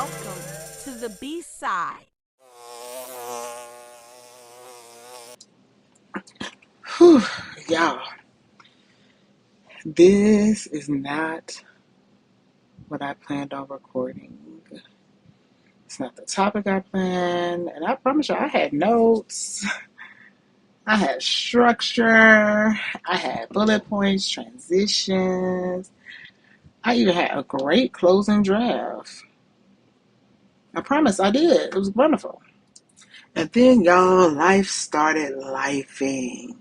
Welcome to the B side. Whew, y'all, this is not what I planned on recording. It's not the topic I planned, and I promise you, I had notes, I had structure, I had bullet points, transitions. I even had a great closing draft. I promise I did. It was wonderful. And then, y'all, life started lifing.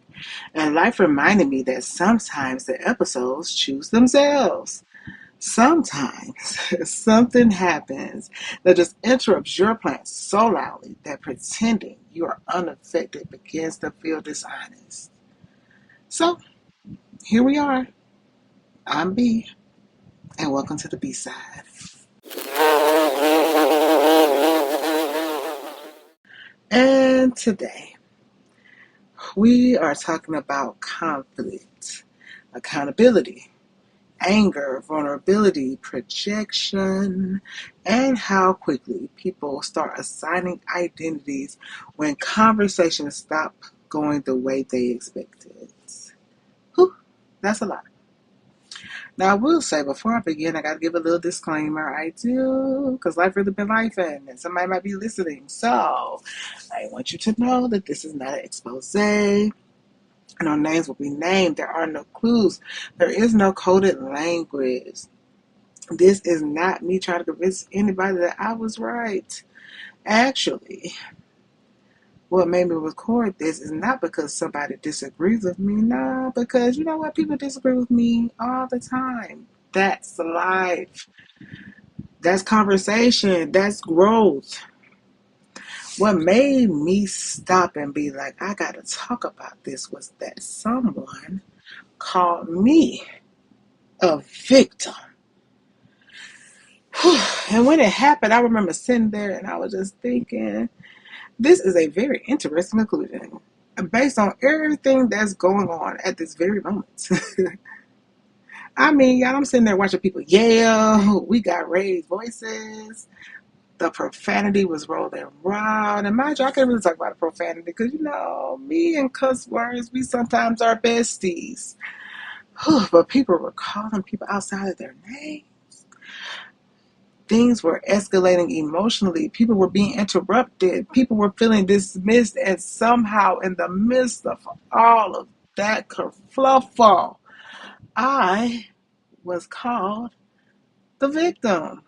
And life reminded me that sometimes the episodes choose themselves. Sometimes something happens that just interrupts your plans so loudly that pretending you are unaffected begins to feel dishonest. So here we are. I'm B, and welcome to the B side. And today we are talking about conflict, accountability, anger, vulnerability, projection, and how quickly people start assigning identities when conversations stop going the way they expected. Whew, that's a lot. Now, I will say before I begin, I got to give a little disclaimer. I do, because life really been life, and somebody might be listening. So, I want you to know that this is not an expose. No names will be named. There are no clues. There is no coded language. This is not me trying to convince anybody that I was right. Actually, what made me record this is not because somebody disagrees with me. No, because you know what? People disagree with me all the time. That's life. That's conversation. That's growth. What made me stop and be like, I got to talk about this was that someone called me a victim. And when it happened, I remember sitting there and I was just thinking, this is a very interesting conclusion based on everything that's going on at this very moment. I mean, y'all, I'm sitting there watching people yell. We got raised voices. The profanity was rolling around. And mind you, I can't really talk about the profanity because, you know, me and cuss words, we sometimes are besties. But people were calling people outside of their name. Things were escalating emotionally. People were being interrupted. People were feeling dismissed. And somehow, in the midst of all of that kerfluffle, I was called the victim.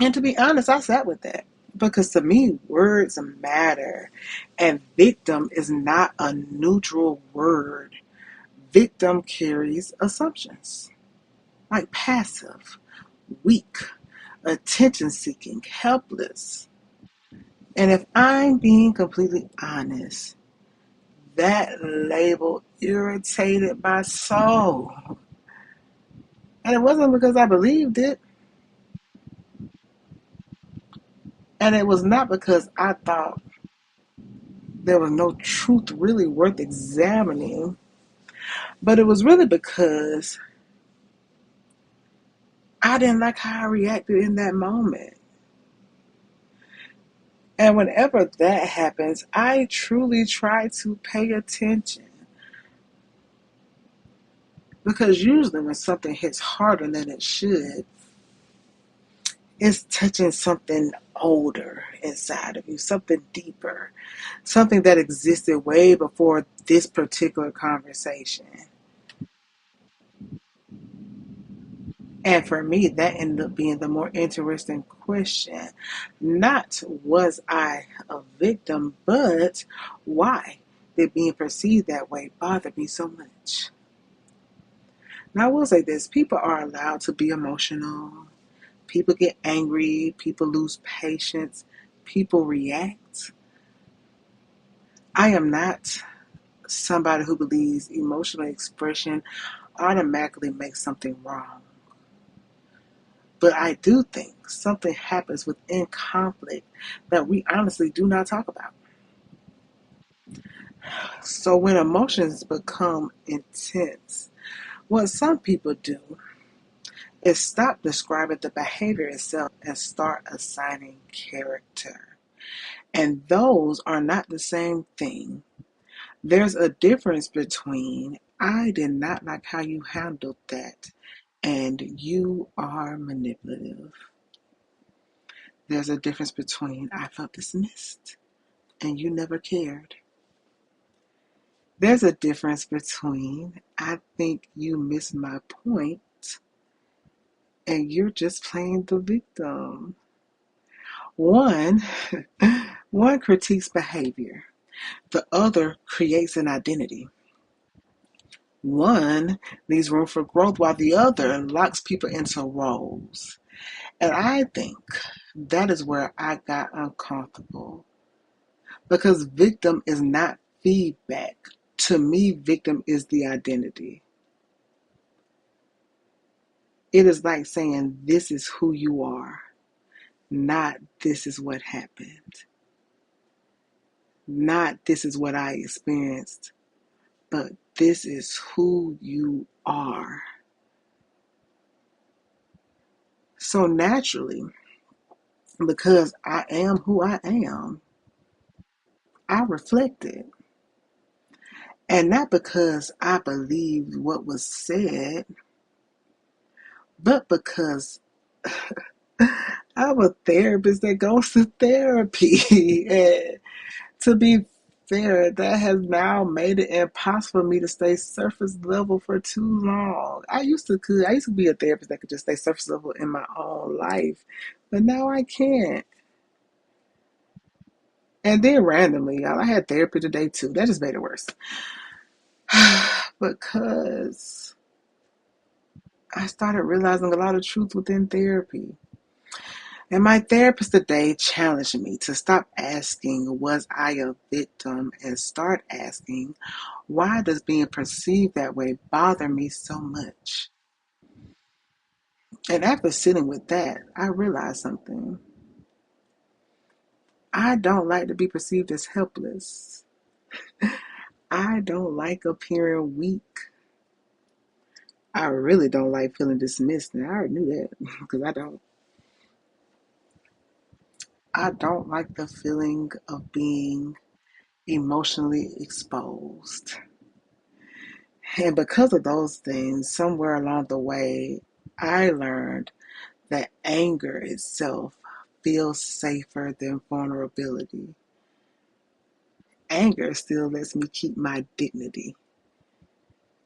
And to be honest, I sat with that. Because to me, words matter. And victim is not a neutral word. Victim carries assumptions. Like passive, weak, attention seeking, helpless. And if I'm being completely honest, that label irritated my soul. And it wasn't because I believed it. And it was not because I thought there was no truth really worth examining. But it was really because I didn't like how I reacted in that moment. And whenever that happens, I truly try to pay attention. Because usually when something hits harder than it should, it's touching something older inside of you, something deeper, something that existed way before this particular conversation. And for me, that ended up being the more interesting question. Not was I a victim, but why did being perceived that way bother me so much? Now, I will say this, people are allowed to be emotional. People get angry. People lose patience. People react. I am not somebody who believes emotional expression automatically makes something wrong. But I do think something happens within conflict that we honestly do not talk about. So when emotions become intense, what some people do It stopped describing the behavior itself and start assigning character. And those are not the same thing. There's a difference between I did not like how you handled that and you are manipulative. There's a difference between I felt dismissed and you never cared. There's a difference between I think you missed my point and you're just playing the victim. One, one critiques behavior. The other creates an identity. One leaves room for growth while the other locks people into roles. And I think that is where I got uncomfortable because victim is not feedback. To me, victim is the identity. It is like saying, this is who you are, not this is what happened, not this is what I experienced, but this is who you are. So naturally, because I am who I am, I reflected. And not because I believed what was said, but because I'm a therapist that goes to therapy. And to be fair, that has now made it impossible for me to stay surface level for too long. I used to be a therapist that could just stay surface level in my own life. But now I can't. And then randomly, y'all, I had therapy today too. That just made it worse. Because I started realizing a lot of truth within therapy. And my therapist today challenged me to stop asking, was I a victim, and start asking, why does being perceived that way bother me so much? And after sitting with that, I realized something. I don't like to be perceived as helpless. I don't like appearing weak. I really don't like feeling dismissed. And I already knew that because I don't. I don't like the feeling of being emotionally exposed. And because of those things, somewhere along the way, I learned that anger itself feels safer than vulnerability. Anger still lets me keep my dignity.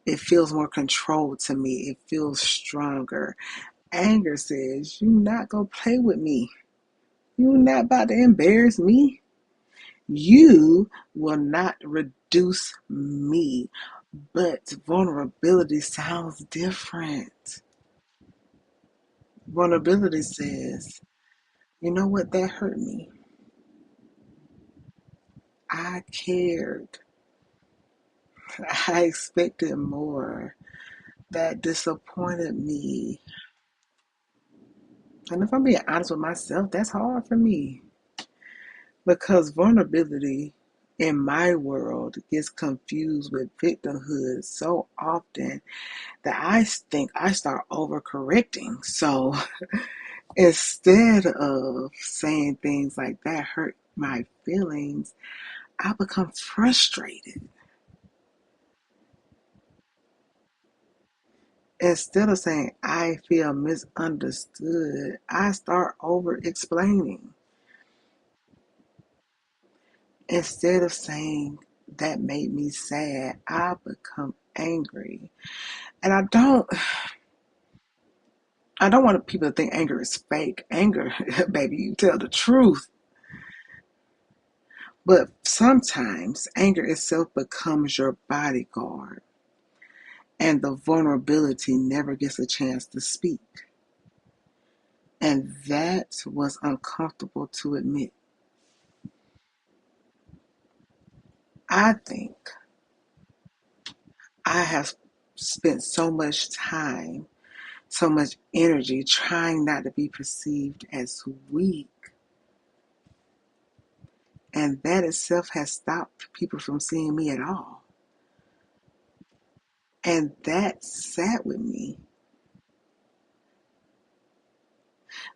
It feels more controlled to me. It feels stronger. Anger says, you're not going to play with me. You're not about to embarrass me. You will not reduce me. But vulnerability sounds different. Vulnerability says, you know what, that hurt me. I cared. I expected more. That disappointed me. And if I'm being honest with myself, that's hard for me. Because vulnerability in my world gets confused with victimhood so often that I think I start overcorrecting. So instead of saying things like that hurt my feelings, I become frustrated. Instead of saying I feel misunderstood, I start over explaining. Instead of saying that made me sad, I become angry. And I don't want people to think anger is fake. Anger, baby, you tell the truth. But sometimes anger itself becomes your bodyguard, and the vulnerability never gets a chance to speak. And that was uncomfortable to admit. I think I have spent so much time, so much energy trying not to be perceived as weak. And that itself has stopped people from seeing me at all. And that sat with me.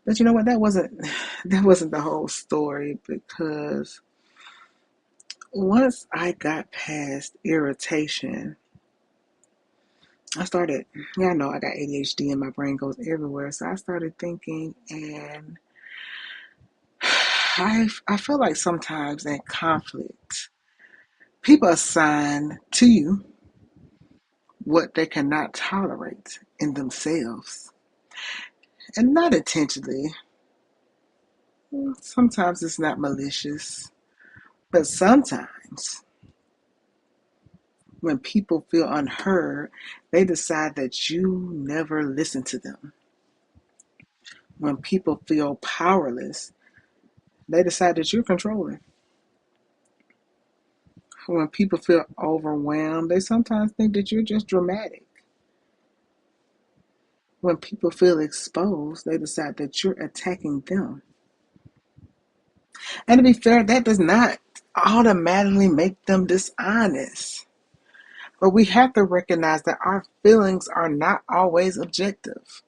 But you know what? That wasn't the whole story because once I got past irritation, I started, yeah, I know I got ADHD and my brain goes everywhere. So I started thinking, and I feel like sometimes in conflict, people assign to you what they cannot tolerate in themselves. And not intentionally. Sometimes it's not malicious. But sometimes when people feel unheard, they decide that you never listen to them. When people feel powerless, they decide that you're controlling. When people feel overwhelmed, they sometimes think that you're just dramatic. When people feel exposed, they decide that you're attacking them. And to be fair, that does not automatically make them dishonest. But we have to recognize that our feelings are not always objective.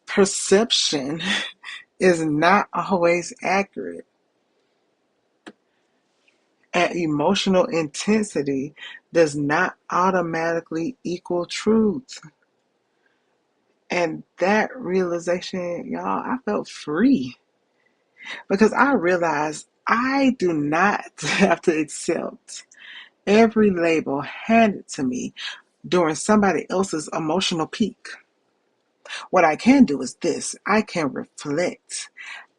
Perception is not always accurate. And emotional intensity does not automatically equal truth. And that realization, y'all, I felt free because I realized I do not have to accept every label handed to me during somebody else's emotional peak. What I can do is this: I can reflect.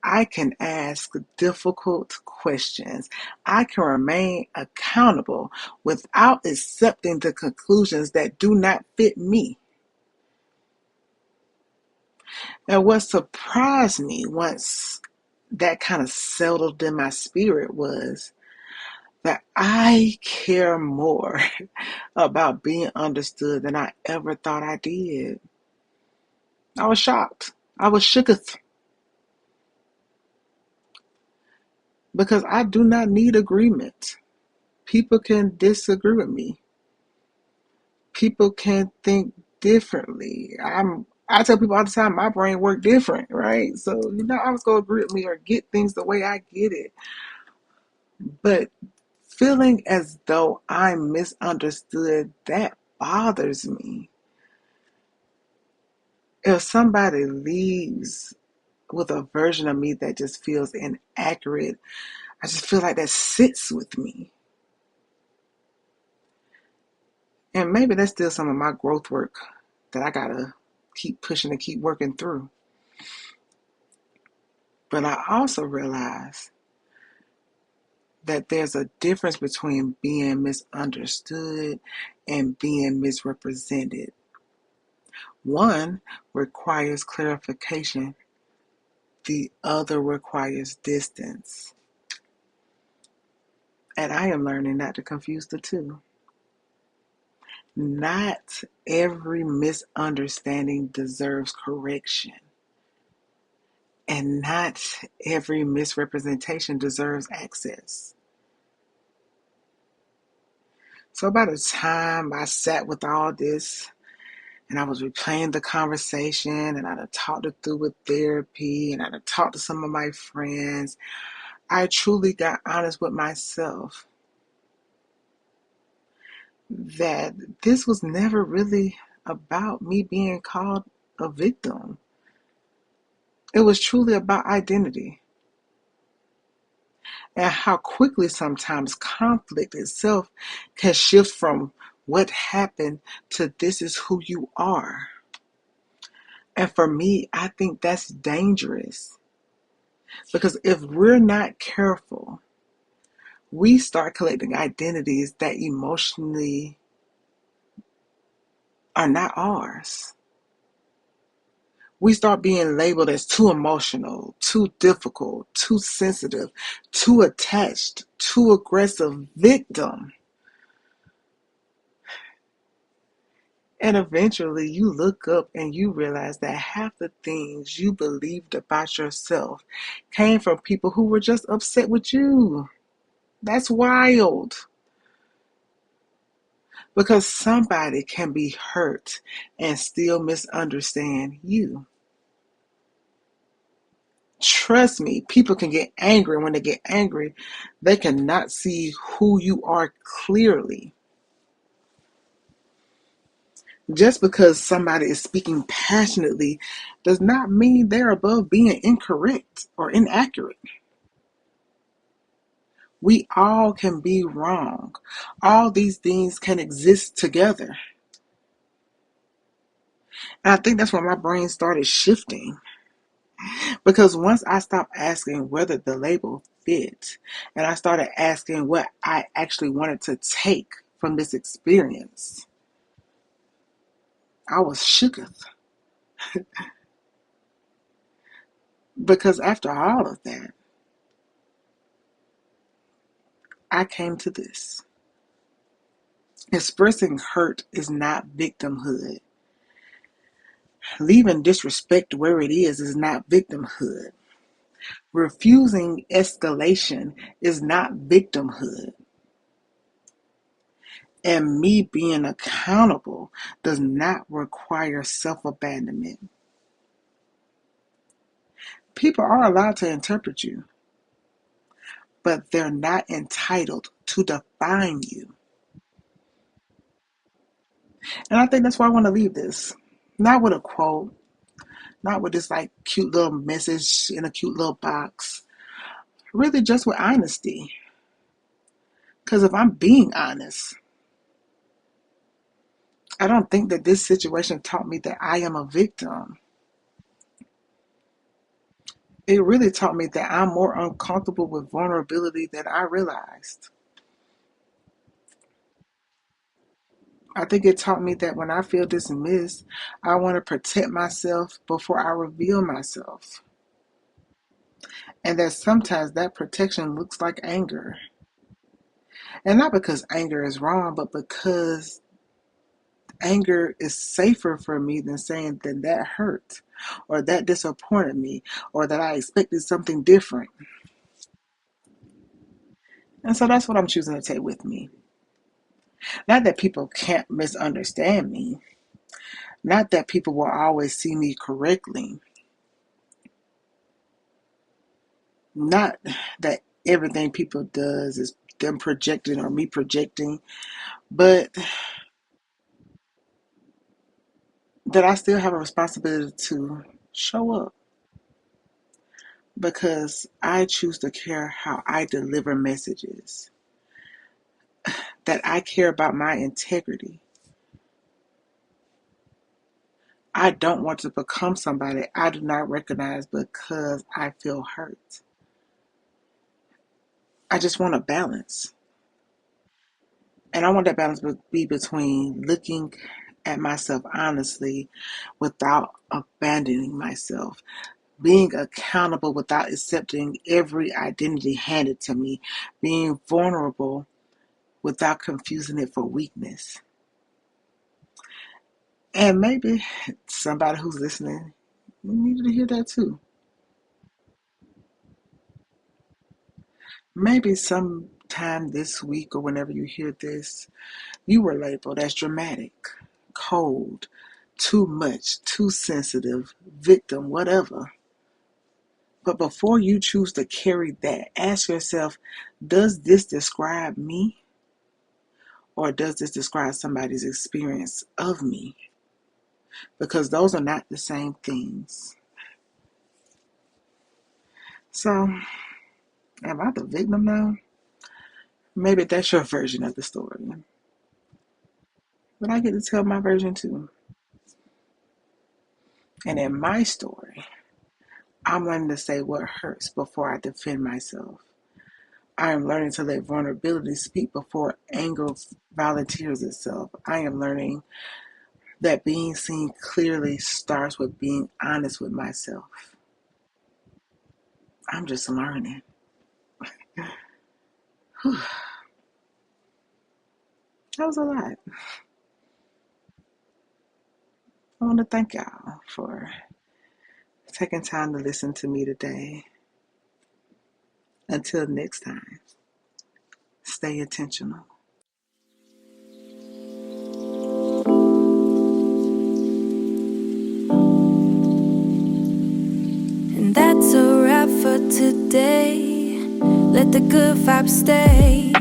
I can ask difficult questions. I can remain accountable without accepting the conclusions that do not fit me. And what surprised me once that kind of settled in my spirit was that I care more about being understood than I ever thought I did. I was shocked. I was shooketh because I do not need agreement. People can disagree with me. People can think differently. I tell people all the time my brain work different, right? So you're not always gonna agree with me or get things the way I get it. But feeling as though I'm misunderstood, that bothers me. If somebody leaves with a version of me that just feels inaccurate, I just feel like that sits with me. And maybe that's still some of my growth work that I gotta keep pushing and keep working through. But I also realize that there's a difference between being misunderstood and being misrepresented. One requires clarification, the other requires distance. And I am learning not to confuse the two. Not every misunderstanding deserves correction, and not every misrepresentation deserves access. So by the time I sat with all this and I was replaying the conversation and I'd have talked it through with therapy and I'd have talked to some of my friends, I truly got honest with myself that this was never really about me being called a victim. It was truly about identity and how quickly sometimes conflict itself can shift from what happened to this is who you are. And for me, I think that's dangerous because if we're not careful, we start collecting identities that emotionally are not ours. We start being labeled as too emotional, too difficult, too sensitive, too attached, too aggressive, victim. And eventually you look up and you realize that half the things you believed about yourself came from people who were just upset with you. That's wild. Because somebody can be hurt and still misunderstand you. Trust me, people can get angry. When they get angry, they cannot see who you are clearly. Just because somebody is speaking passionately does not mean they're above being incorrect or inaccurate. We all can be wrong. All these things can exist together. And I think that's when my brain started shifting. Because once I stopped asking whether the label fit, and I started asking what I actually wanted to take from this experience, I was shooketh. Because after all of that, I came to this. Expressing hurt is not victimhood. Leaving disrespect where it is not victimhood. Refusing escalation is not victimhood. And me being accountable does not require self-abandonment. People are allowed to interpret you, but they're not entitled to define you. And I think that's why I want to leave this. Not with a quote, not with this like cute little message in a cute little box. Really just with honesty. Because if I'm being honest, I don't think that this situation taught me that I am a victim. It really taught me that I'm more uncomfortable with vulnerability than I realized. I think it taught me that when I feel dismissed, I want to protect myself before I reveal myself. And that sometimes that protection looks like anger. And not because anger is wrong, but because anger is safer for me than saying that hurt, or that disappointed me, or that I expected something different. And so that's what I'm choosing to take with me. Not that people can't misunderstand me, not that people will always see me correctly, not that everything people does is them projecting or me projecting, but that I still have a responsibility to show up because I choose to care how I deliver messages, that I care about my integrity. I don't want to become somebody I do not recognize because I feel hurt. I just want a balance. And I want that balance to be between looking at myself honestly without abandoning myself, being accountable without accepting every identity handed to me, being vulnerable without confusing it for weakness. And maybe somebody who's listening needed to hear that too. Maybe sometime this week or whenever you hear this, you were labeled as dramatic, cold, too much, too sensitive, victim, whatever. But before you choose to carry that, ask yourself, does this describe me? Or does this describe somebody's experience of me? Because those are not the same things. So, am I the victim now? Maybe that's your version of the story. But I get to tell my version too. And in my story, I'm learning to say what hurts before I defend myself. I am learning to let vulnerability speak before anger volunteers itself. I am learning that being seen clearly starts with being honest with myself. I'm just learning. Whew, that was a lot. I want to thank y'all for taking time to listen to me today. Until next time, stay intentional. that's a wrap for today. Let the good vibes stay.